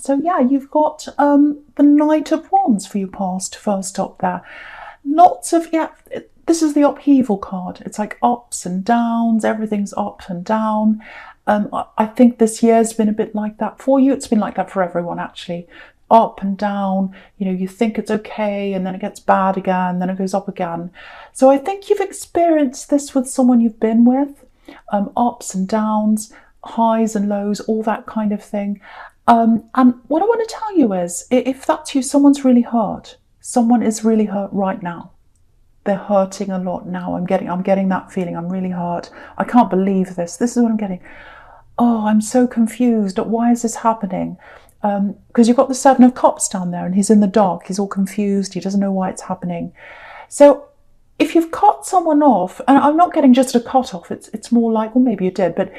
So yeah, you've got the Knight of Wands for your past first up there. Lots of, yeah, this is the upheaval card. It's like ups and downs, everything's up and down. I think this year's been a bit like that for you. It's been like that for everyone, actually. Up and down, you know, you think it's okay and then it gets bad again, then it goes up again. So I think you've experienced this with someone you've been with, ups and downs, highs and lows, all that kind of thing. And what I want to tell you is, if that's you, someone's really hurt. Someone is really hurt right now. They're hurting a lot now. I'm getting that feeling. I'm really hurt. I can't believe this. This is what I'm getting. Oh, I'm so confused. Why is this happening? Because you've got the Seven of Cups down there and he's in the dark. He's all confused. He doesn't know why it's happening. So if you've cut someone off, and I'm not getting just a cut off, it's more like, well, maybe you did, but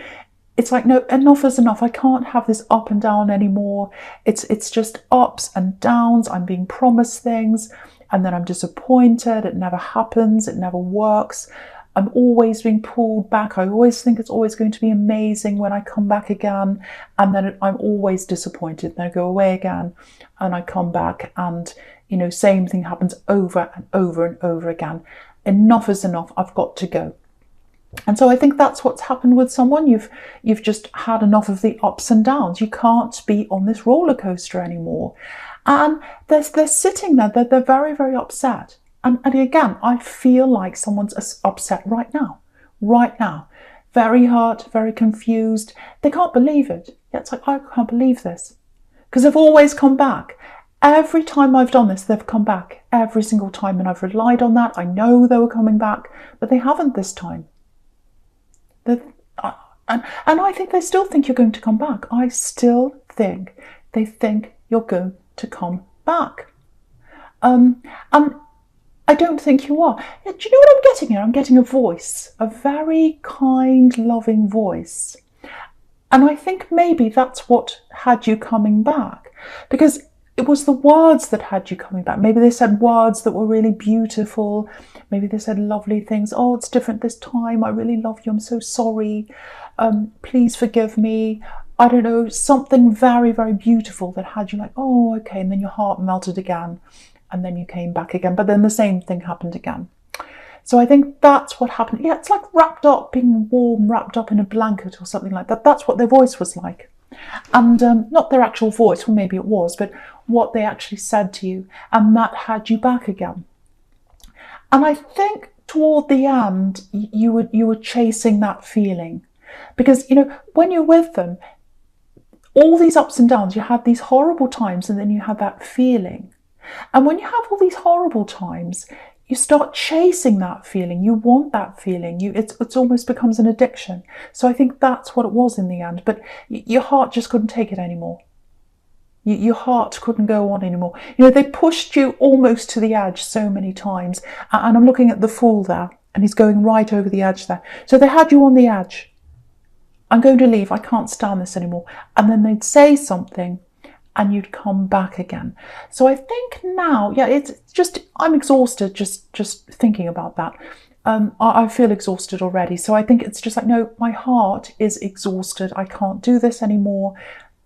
it's like, no, enough is enough. I can't have this up and down anymore. It's just ups and downs. I'm being promised things and then I'm disappointed. It never happens. It never works. I'm always being pulled back. I always think it's always going to be amazing when I come back again. And then I'm always disappointed. Then I go away again and I come back and, you know, same thing happens over and over and over again. Enough is enough. I've got to go. And so I think that's what's happened with someone. You've just had enough of the ups and downs. You can't be on this roller coaster anymore. And they're sitting there. They're very, very upset. And again, I feel like someone's upset right now. Right now. Very hurt, very confused. They can't believe it. Yeah, it's like, I can't believe this. Because they've always come back. Every time I've done this, they've come back. Every single time. And I've relied on that. I know they were coming back. But they haven't this time. And I think they still think you're going to come back. I still think they think you're going to come back. And I don't think you are. Do you know what I'm getting here? I'm getting a voice, a very kind, loving voice. And I think maybe that's what had you coming back. Because it was the words that had you coming back. Maybe they said words that were really beautiful. Maybe they said lovely things. Oh, it's different this time. I really love you. I'm so sorry. Please forgive me. I don't know, something very, very beautiful that had you like, oh, okay. And then your heart melted again. And then you came back again. But then the same thing happened again. So I think that's what happened. Yeah, it's like wrapped up, being warm, wrapped up in a blanket or something like that. That's what their voice was like. And not their actual voice, well, maybe it was, but what they actually said to you. And that had you back again. And I think toward the end, you were chasing that feeling. Because, you know, when you're with them, all these ups and downs, you had these horrible times and then you had that feeling. And when you have all these horrible times, you start chasing that feeling. You want that feeling. It's almost becomes an addiction. So I think that's what it was in the end. But your heart just couldn't take it anymore. Your heart couldn't go on anymore. You know, they pushed you almost to the edge so many times. And I'm looking at the Fool there, and he's going right over the edge there. So they had you on the edge. I'm going to leave. I can't stand this anymore. And then they'd say something, and you'd come back again. So I think now, yeah, it's just, I'm exhausted just thinking about that. I feel exhausted already. So I think it's just like, no, my heart is exhausted. I can't do this anymore.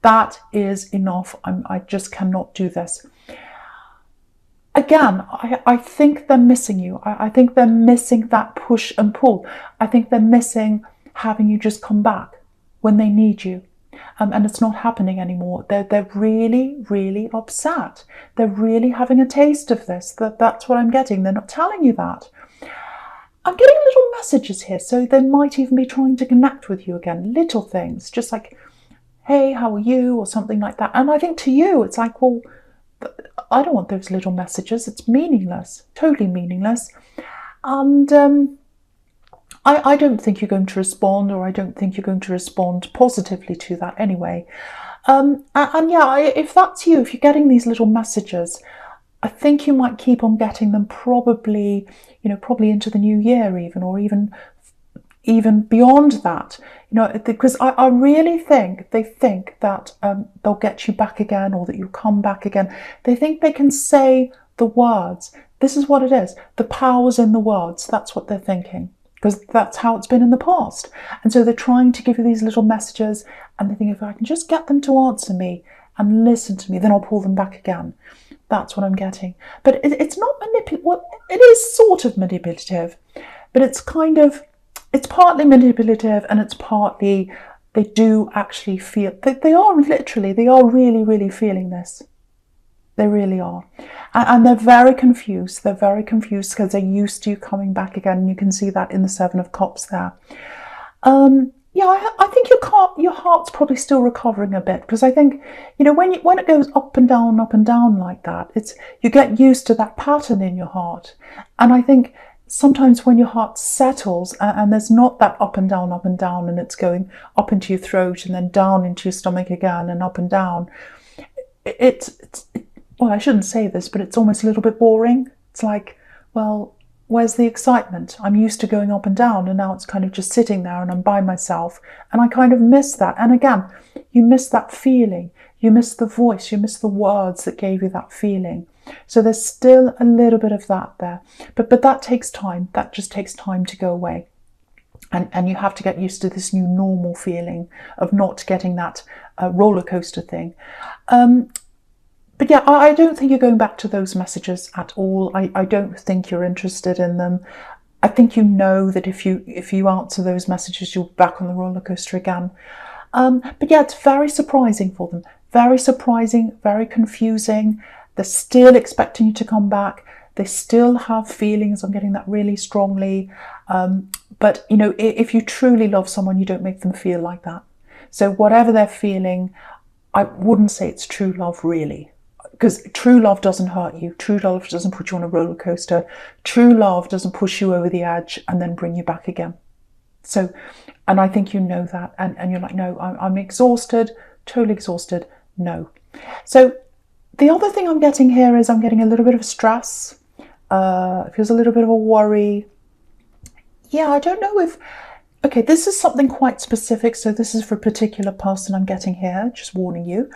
That is enough. I just cannot do this. Again, I think they're missing you. I think they're missing that push and pull. I think they're missing having you just come back when they need you. And it's not happening anymore. They're really, really upset. They're really having a taste of this. That's what I'm getting. They're not telling you that. I'm getting little messages here. So they might even be trying to connect with you again. Little things, just like, hey, how are you? Or something like that. And I think to you, it's like, well, I don't want those little messages. It's meaningless, totally meaningless. And I don't think you're going to respond, or I don't think you're going to respond positively to that anyway. And yeah, if that's you, if you're getting these little messages, I think you might keep on getting them probably, you know, probably into the new year even, or even beyond that, you know, because I really think they think that they'll get you back again, or that you'll come back again. They think they can say the words. This is what it is. The power's in the words. That's what they're thinking. Because that's how it's been in the past. And so they're trying to give you these little messages, and they think, if I can just get them to answer me, and listen to me, then I'll pull them back again. That's what I'm getting. But it's not manipulative. Well, it is sort of manipulative, but it's partly manipulative, and it's partly they do actually feel, they are really, really feeling this. They really are. And they're very confused. They're very confused because they're used to you coming back again. And you can see that in the Seven of Cups there. I think your heart's probably still recovering a bit, because I think, when it goes up and down like that, you get used to that pattern in your heart. And I think sometimes when your heart settles and there's not that up and down, and it's going up into your throat and then down into your stomach again and up and down, well, I shouldn't say this, but it's almost a little bit boring. It's like, well, where's the excitement? I'm used to going up and down, and now it's kind of just sitting there and I'm by myself. And I kind of miss that. And again, you miss that feeling. You miss the voice. You miss the words that gave you that feeling. So there's still a little bit of that there. But that takes time. That just takes time to go away. And you have to get used to this new normal feeling of not getting that roller coaster thing. But yeah, I don't think you're going back to those messages at all. I don't think you're interested in them. I think you know that if you answer those messages, you're back on the roller coaster again. But yeah, it's very surprising for them. Very surprising, very confusing. They're still expecting you to come back. They still have feelings. I'm getting that really strongly. But, if you truly love someone, you don't make them feel like that. So whatever they're feeling, I wouldn't say it's true love, really. Because true love doesn't hurt you. True love doesn't put you on a roller coaster. True love doesn't push you over the edge and then bring you back again. So, and I think you know that. And you're like, no, I'm exhausted, totally exhausted. No. So the other thing I'm getting here is I'm getting a little bit of stress. It feels a little bit of a worry. Yeah, I don't know if... Okay, this is something quite specific. So this is for a particular person I'm getting here, just warning you.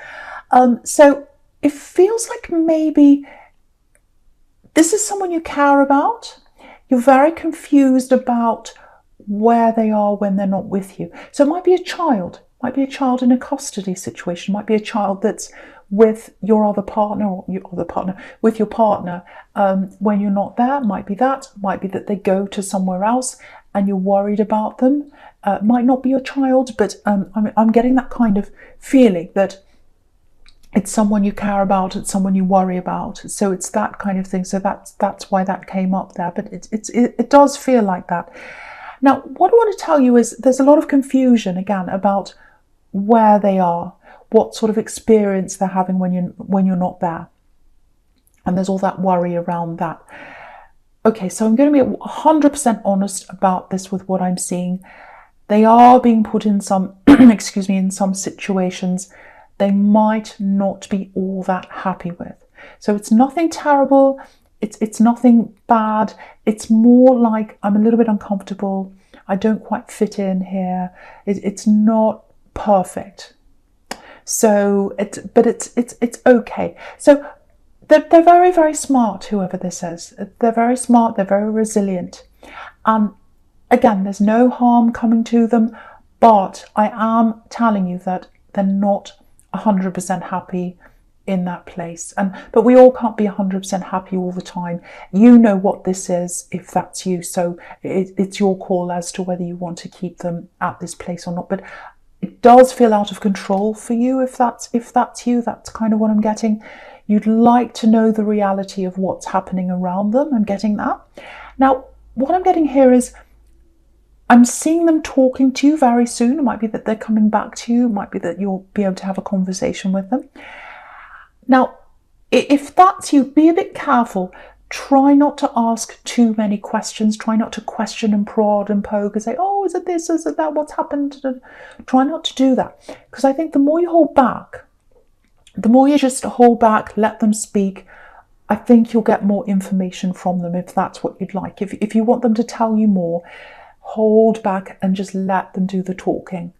So it feels like maybe this is someone you care about. You're very confused about where they are when they're not with you. So it might be a child. It might be a child in a custody situation. It might be a child that's with your other partner, or with your partner when you're not there. It might be that. It might be that they go to somewhere else and you're worried about them. It might not be your child, but I'm getting that kind of feeling that it's someone you care about, it's someone you worry about. So it's that kind of thing. So that's why that came up there. But it does feel like that. Now, what I want to tell you is there's a lot of confusion, again, about where they are, what sort of experience they're having when you're not there. And there's all that worry around that. Okay, so I'm going to be 100% honest about this with what I'm seeing. They are being put in some, in some situations they might not be all that happy with. So it's nothing terrible. It's nothing bad. It's more like I'm a little bit uncomfortable. I don't quite fit in here. It's not perfect. So it's okay. So they're very, very smart, whoever this is. They're very smart. They're very resilient. And again, there's no harm coming to them. But I am telling you that they're not 100% happy in that place. But we all can't be 100% happy all the time. You know what this is if that's you. So it's your call as to whether you want to keep them at this place or not. But it does feel out of control for you if that's you. That's kind of what I'm getting. You'd like to know the reality of what's happening around them. I'm getting that. Now, what I'm getting here is I'm seeing them talking to you very soon. It might be that they're coming back to you. It might be that you'll be able to have a conversation with them. Now, if that's you, be a bit careful. Try not to ask too many questions. Try not to question and prod and poke and say, oh, is it this, is it that, what's happened? Try not to do that. Because I think the more you hold back, the more you just hold back, let them speak, I think you'll get more information from them if that's what you'd like. If you want them to tell you more, hold back and just let them do the talking.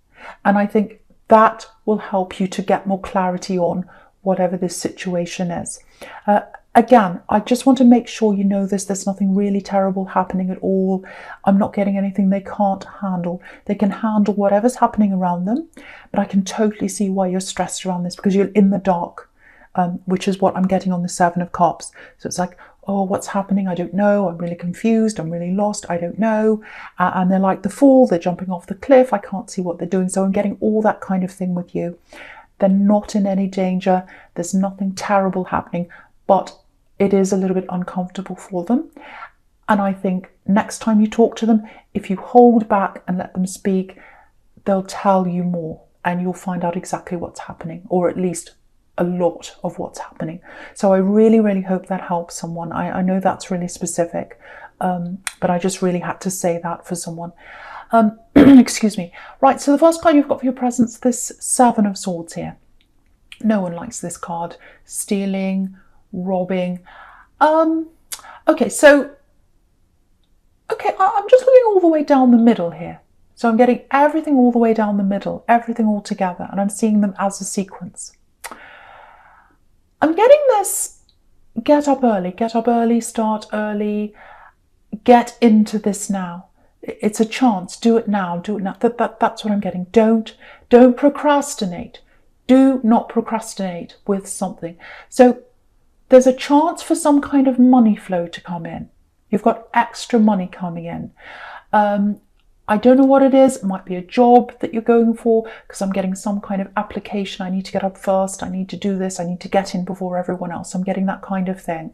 And I think that will help you to get more clarity on whatever this situation is. Again, I just want to make sure you know this. There's nothing really terrible happening at all. I'm not getting anything they can't handle. They can handle whatever's happening around them, but I can totally see why you're stressed around this, because you're in the dark, which is what I'm getting on the Seven of Cups. So it's like, oh, what's happening? I don't know. I'm really confused. I'm really lost. I don't know. And they're like the Fool. They're jumping off the cliff. I can't see what they're doing. So I'm getting all that kind of thing with you. They're not in any danger. There's nothing terrible happening, but it is a little bit uncomfortable for them. And I think next time you talk to them, if you hold back and let them speak, they'll tell you more and you'll find out exactly what's happening, or at least a lot of what's happening. So I really, really hope that helps someone. I know that's really specific, but I just really had to say that for someone. Excuse me. Right, so the first card you've got for your presence, this Seven of Swords here. No one likes this card. Stealing, robbing. Okay, I'm just looking all the way down the middle here. So I'm getting everything all the way down the middle, everything all together, and I'm seeing them as a sequence. I'm getting this get up early, start early, get into this now. It's a chance, do it now, do it now. That's what I'm getting. Don't procrastinate. Do not procrastinate with something. So there's a chance for some kind of money flow to come in. You've got extra money coming in. I don't know what it is. It might be a job that you're going for, because I'm getting some kind of application. I need to get up first. I need to do this. I need to get in before everyone else. I'm getting that kind of thing.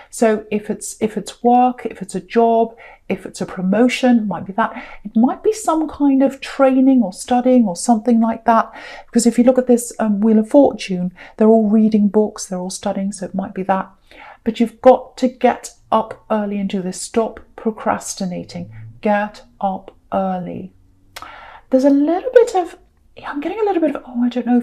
So if it's work, if it's a job, if it's a promotion, it might be that. It might be some kind of training or studying or something like that. Because if you look at this Wheel of Fortune, they're all reading books, they're all studying, so it might be that. But you've got to get up early and do this. Stop procrastinating. Get up early. There's a little bit of, I'm getting a little bit of, oh, I don't know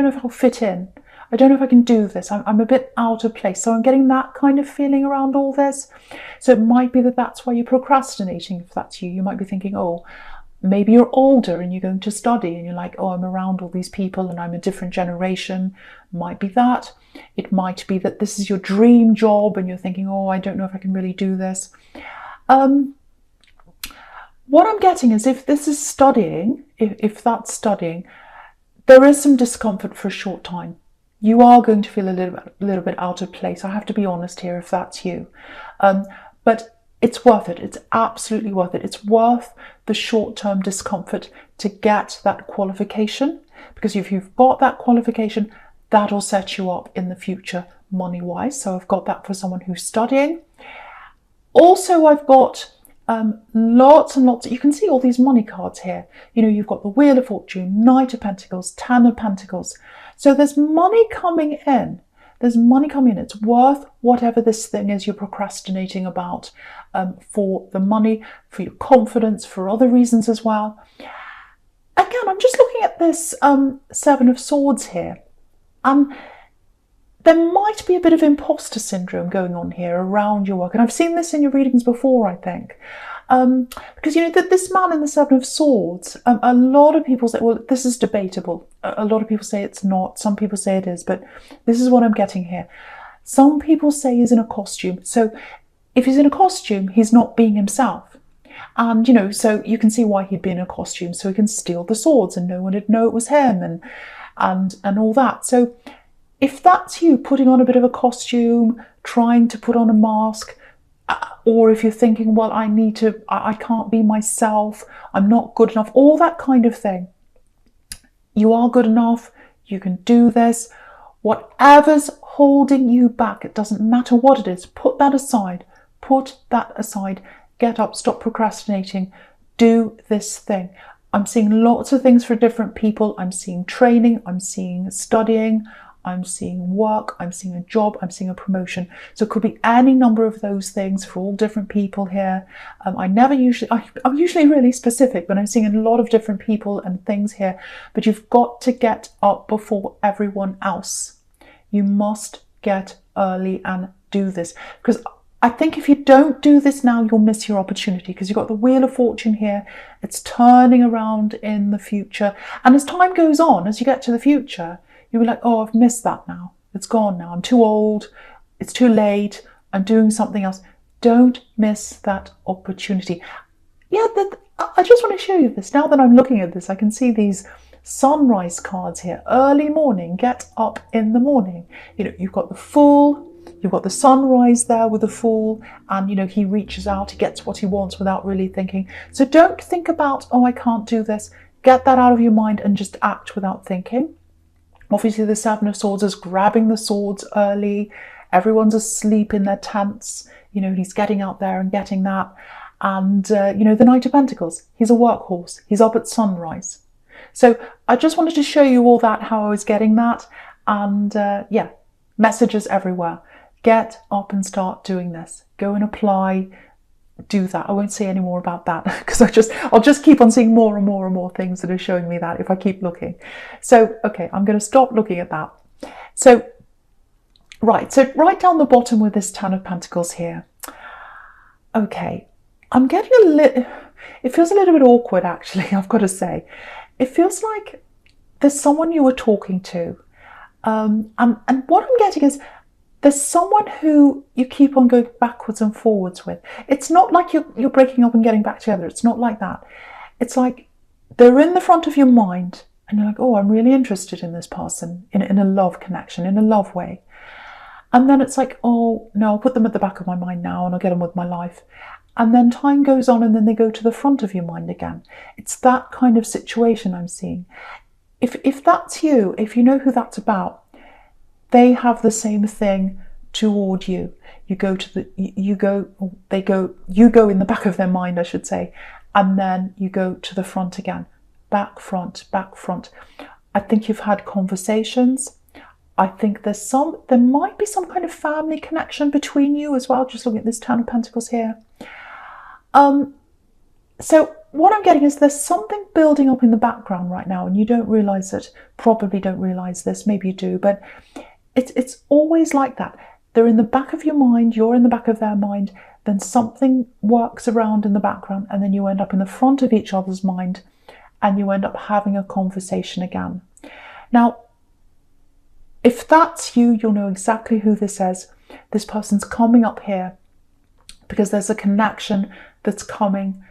if I'll fit in. I don't know if I can do this. I'm a bit out of place. So I'm getting that kind of feeling around all this. So it might be that that's why you're procrastinating. If that's you, you might be thinking, oh, maybe you're older and you're going to study and you're like, oh, I'm around all these people and I'm a different generation. Might be that. It might be that this is your dream job and you're thinking, oh, I don't know if I can really do this. What I'm getting is if this is studying, if that's studying, there is some discomfort for a short time. You are going to feel a little bit out of place. I have to be honest here if that's you. But it's worth it. It's absolutely worth it. It's worth the short-term discomfort to get that qualification, because if you've got that qualification, that'll set you up in the future money-wise. So I've got that for someone who's studying. Also, I've got lots and lots. You can see all these money cards here. You know, you've got the Wheel of Fortune, Knight of Pentacles, Ten of Pentacles. So there's money coming in. There's money coming in. It's worth whatever this thing is you're procrastinating about, for the money, for your confidence, for other reasons as well. Again, I'm just looking at this Seven of Swords here. There might be a bit of imposter syndrome going on here around your work. And I've seen this in your readings before, I think. Because, you know, that this man in the Seven of Swords, a lot of people say, well, this is debatable. A lot of people say it's not. Some people say it is. But this is what I'm getting here. Some people say he's in a costume. So if he's in a costume, he's not being himself. And, you know, so you can see why he'd be in a costume. So he can steal the swords and no one would know it was him and all that. So if that's you, putting on a bit of a costume, trying to put on a mask, or if you're thinking, well, I can't be myself, I'm not good enough, all that kind of thing. You are good enough, you can do this. Whatever's holding you back, it doesn't matter what it is, put that aside. Put that aside. Get up, stop procrastinating, do this thing. I'm seeing lots of things for different people. I'm seeing training, I'm seeing studying, I'm seeing work, I'm seeing a job, I'm seeing a promotion. So it could be any number of those things for all different people here. I'm usually really specific, but I'm seeing a lot of different people and things here. But you've got to get up before everyone else. You must get early and do this. Because I think if you don't do this now, you'll miss your opportunity, because you've got the Wheel of Fortune here. It's turning around in the future. And as time goes on, as you get to the future, you'll be like, oh, I've missed that now. It's gone now. I'm too old. it's too late, I'm doing something else. Don't miss that opportunity. Yeah, I just want to show you this. Now that I'm looking at this, I can see these sunrise cards here. Early morning, get up in the morning. You know, you've got the Fool, you've got the sunrise there with the Fool, and, you know, he reaches out, he gets what he wants without really thinking. So don't think about, oh, I can't do this. Get that out of your mind and just act without thinking. Obviously, the Seven of Swords is grabbing the swords early. Everyone's asleep in their tents. You know, he's getting out there and getting that. And, you know, the Knight of Pentacles, he's a workhorse. He's up at sunrise. So I just wanted to show you all that, how I was getting that. And yeah, messages everywhere. Get up and start doing this. Go and apply. Do that. I won't say any more about that because I'll just keep on seeing more and more and more things that are showing me that if I keep looking. So, okay, I'm going to stop looking at that. So, right down the bottom with this Ten of Pentacles here. Okay, I'm getting it feels a little bit awkward actually, I've got to say. It feels like there's someone you were talking to. And what I'm getting is there's someone who you keep on going backwards and forwards with. It's not like you're breaking up and getting back together. It's not like that. It's like they're in the front of your mind and you're like, oh, I'm really interested in this person in a love connection, in a love way. And then it's like, oh, no, I'll put them at the back of my mind now and I'll get on with my life. And then time goes on and then they go to the front of your mind again. It's that kind of situation I'm seeing. If that's you, if you know who that's about, they have the same thing toward you. You go in the back of their mind, I should say, and then you go to the front again. Back, front, back, front. I think you've had conversations. I think there might be some kind of family connection between you as well, just looking at this Ten of Pentacles here. So what I'm getting is there's something building up in the background right now and you don't realise it, probably don't realise this, maybe you do, but it's always like that. They're in the back of your mind, you're in the back of their mind, then something works around in the background and then you end up in the front of each other's mind and you end up having a conversation again. Now, if that's you, you'll know exactly who this is. This person's coming up here because there's a connection that's coming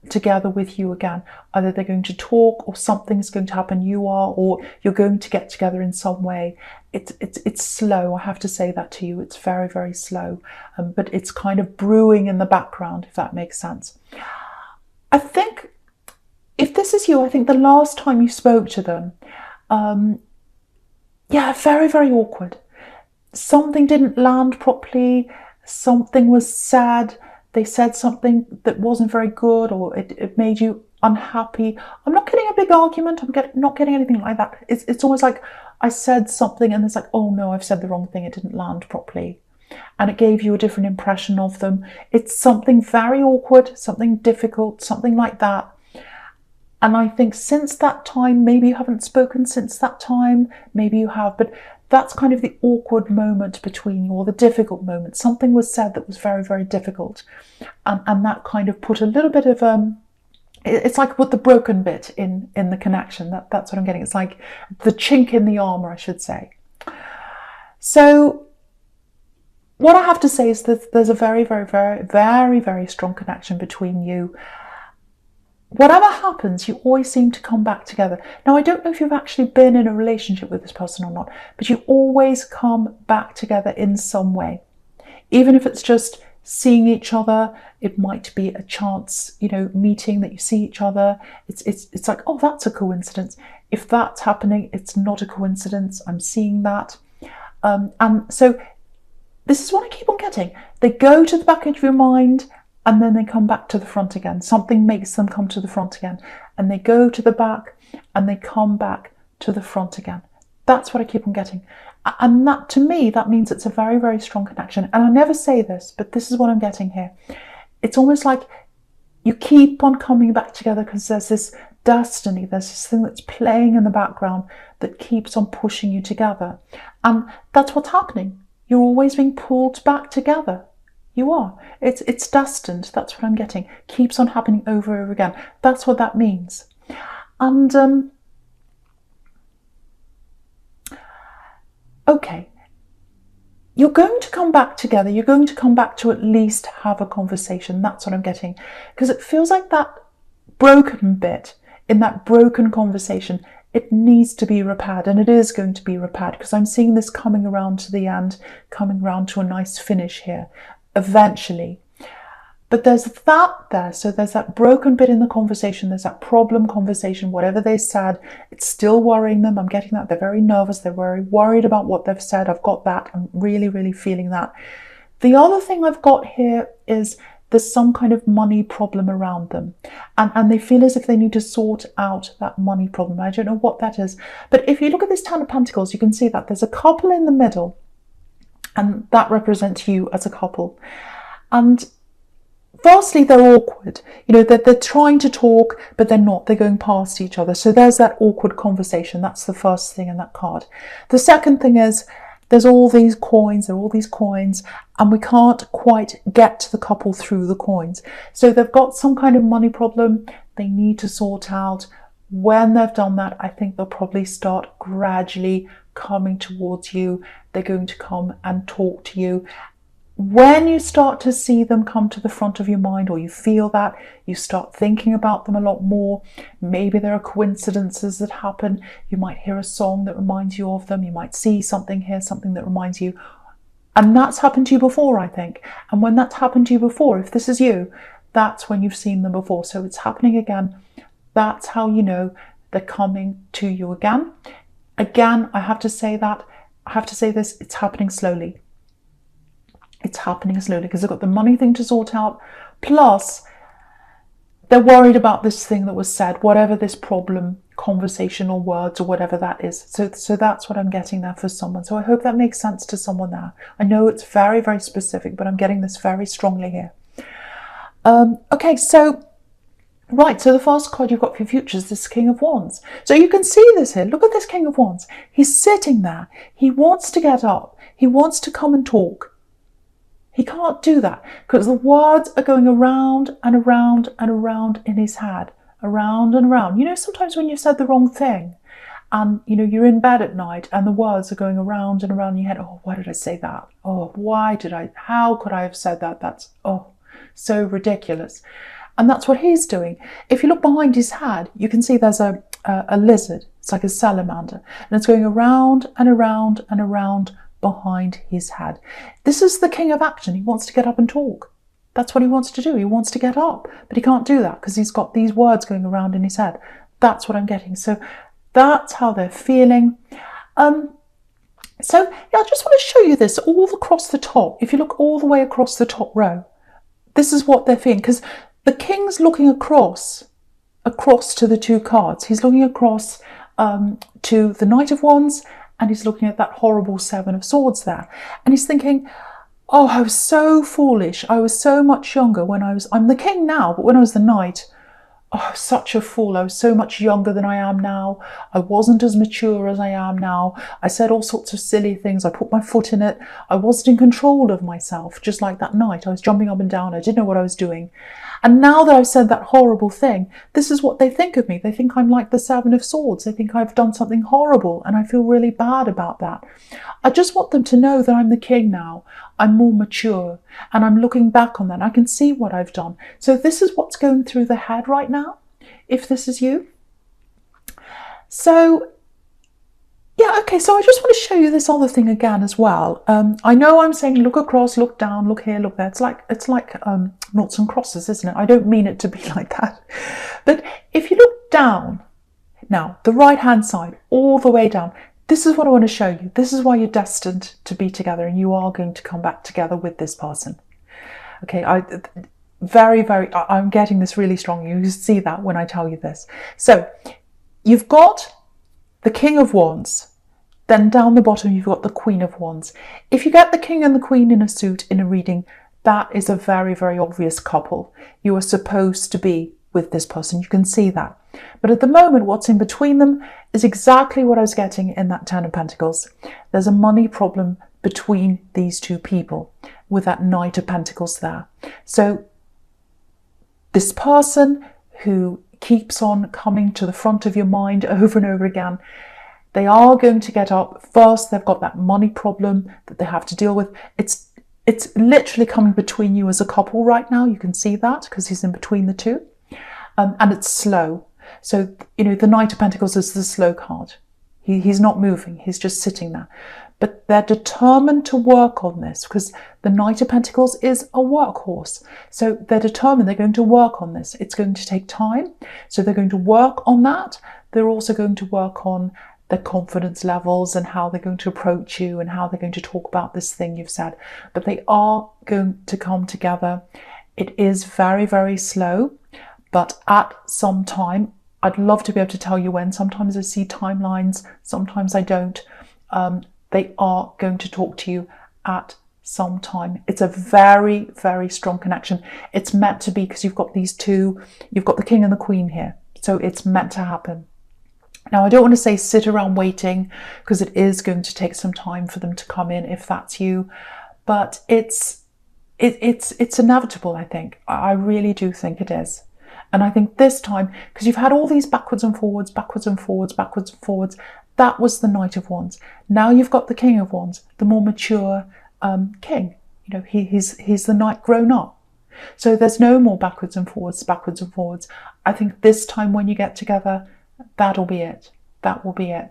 together with you again. Either they're going to talk or something's going to happen, or you're going to get together in some way. It's slow, I have to say that to you. It's very, very slow, but it's kind of brewing in the background, if that makes sense. I think if this is you, I think the last time you spoke to them, yeah, very, very awkward. Something didn't land properly, something was said, they said something that wasn't very good, or it made you unhappy. I'm not getting a big argument, not getting anything like that. It's almost like I said something and it's like, oh no, I've said the wrong thing, it didn't land properly. And it gave you a different impression of them. It's something very awkward, something difficult, something like that. And I think since that time, maybe you haven't spoken since that time, maybe you have, but that's kind of the awkward moment between you, or the difficult moment. Something was said that was very, very difficult. And that kind of put a little bit of, it's like put the broken bit in the connection. That's what I'm getting. It's like the chink in the armour, I should say. So what I have to say is that there's a very, very, very, very, very strong connection between you. Whatever happens, you always seem to come back together. Now, I don't know if you've actually been in a relationship with this person or not, but you always come back together in some way. Even if it's just seeing each other, it might be a chance, meeting that you see each other. It's like, oh, that's a coincidence. If that's happening, it's not a coincidence. I'm seeing that. And so this is what I keep on getting. They go to the back of your mind, and then they come back to the front again. Something makes them come to the front again. And they go to the back and they come back to the front again. That's what I keep on getting. And that, to me, that means it's a very, very strong connection. And I never say this, but this is what I'm getting here. It's almost like you keep on coming back together because there's this destiny, there's this thing that's playing in the background that keeps on pushing you together. And that's what's happening. You're always being pulled back together. You are. It's destined. That's what I'm getting. Keeps on happening over and over again. That's what that means. And okay. you're going to come back together. You're going to come back to at least have a conversation. That's what I'm getting. Because it feels like that broken bit in that broken conversation, it needs to be repaired, and it is going to be repaired, because I'm seeing this coming around to the end, coming around to a nice finish here, eventually. But there's that there, so there's that broken bit in the conversation, there's that problem conversation, whatever they said, it's still worrying them. I'm getting that. They're very nervous, they're very worried about what they've said. I've got that. I'm really, really feeling that. The other thing I've got here is there's some kind of money problem around them, and they feel as if they need to sort out that money problem. I don't know what that is, but if you look at this Ten of Pentacles, you can see that there's a couple in the middle, and that represents you as a couple. And firstly, they're awkward. You know, they're trying to talk, but they're not. They're going past each other. So there's that awkward conversation. That's the first thing in that card. The second thing is there's all these coins. There are all these coins, and we can't quite get to the couple through the coins. So they've got some kind of money problem they need to sort out. When they've done that, I think they'll probably start gradually coming towards you. They're going to come and talk to you. When you start to see them come to the front of your mind, or you feel that, you start thinking about them a lot more. Maybe there are coincidences that happen. You might hear a song that reminds you of them. You might see something, hear something that reminds you. And that's happened to you before, I think. And when that's happened to you before, if this is you, that's when you've seen them before. So it's happening again. That's how you know they're coming to you again. Again, I have to say this, it's happening slowly. It's happening slowly because they've got the money thing to sort out. Plus, they're worried about this thing that was said, whatever this problem, conversation or words or whatever that is. So that's what I'm getting there for someone. So I hope that makes sense to someone there. I know it's very, very specific, but I'm getting this very strongly here. Okay, so right, so the first card you've got for your future is this King of Wands. So you can see this here. Look at this King of Wands. He's sitting there. He wants to get up. He wants to come and talk. He can't do that because the words are going around and around and around in his head, around and around. You know, sometimes when you've said the wrong thing and, you know, you're in bed at night and the words are going around and around in your head. Oh, why did I say that? Oh, how could I have said that? That's, oh, so ridiculous. And that's what he's doing. If you look behind his head, you can see there's a lizard. It's like a salamander, and it's going around and around and around behind his head. This is the king of action. He wants to get up and talk. That's what he wants to do. He wants to get up, but he can't do that because he's got these words going around in his head. That's what I'm getting. So that's how they're feeling. So yeah, I just want to show you this all across the top. If you look all the way across the top row, this is what they're feeling, because the king's looking across to the two cards. He's looking across to the Knight of Wands, and he's looking at that horrible Seven of Swords there. And he's thinking, oh, I was so foolish. I was so much younger when I'm the king now, but when I was the knight, oh, I was such a fool. I was so much younger than I am now. I wasn't as mature as I am now. I said all sorts of silly things. I put my foot in it. I wasn't in control of myself, just like that night. I was jumping up and down. I didn't know what I was doing. And now that I've said that horrible thing, this is what they think of me. They think I'm like the Seven of Swords. They think I've done something horrible, and I feel really bad about that. I just want them to know that I'm the king now. I'm more mature, and I'm looking back on that. I can see what I've done. So this is what's going through the head right now, if this is you. So yeah, okay, so I just want to show you this other thing again as well. I know I'm saying look across, look down, look here, look there. It's like noughts and crosses, isn't it? I don't mean it to be like that. But if you look down, now, the right-hand side, all the way down, this is what I want to show you. This is why you're destined to be together, and you are going to come back together with this person. Okay, I'm getting this really strong. You see that when I tell you this. So you've got the King of Wands, then down the bottom you've got the Queen of Wands. If you get the King and the Queen in a suit in a reading, that is a very, very obvious couple. You are supposed to be with this person. You can see that. But at the moment, what's in between them is exactly what I was getting in that Ten of Pentacles. There's a money problem between these two people with that Knight of Pentacles there. So this person who keeps on coming to the front of your mind over and over again, They are going to get up. First, they've got that money problem that they have to deal with. It's literally coming between you as a couple right now. You can see that because he's in between the two. And it's slow. So, the Knight of Pentacles is the slow card. He's not moving. He's just sitting there. But they're determined to work on this because the Knight of Pentacles is a workhorse. So they're determined they're going to work on this. It's going to take time. So they're going to work on that. They're also going to work on their confidence levels and how they're going to approach you and how they're going to talk about this thing you've said. But they are going to come together. It is very, very slow. But at some time, I'd love to be able to tell you when. Sometimes I see timelines. Sometimes I don't. They are going to talk to you at some time. It's a very, very strong connection. It's meant to be because you've got these two, you've got the King and the Queen here. So it's meant to happen. Now, I don't want to say sit around waiting because it is going to take some time for them to come in if that's you. But it's inevitable, I think. I really do think it is. And I think this time, because you've had all these backwards and forwards, backwards and forwards, backwards and forwards, that was the Knight of Wands. Now you've got the King of Wands, the more mature king. He's the knight grown up. So there's no more backwards and forwards, backwards and forwards. I think this time when you get together, that'll be it. That will be it.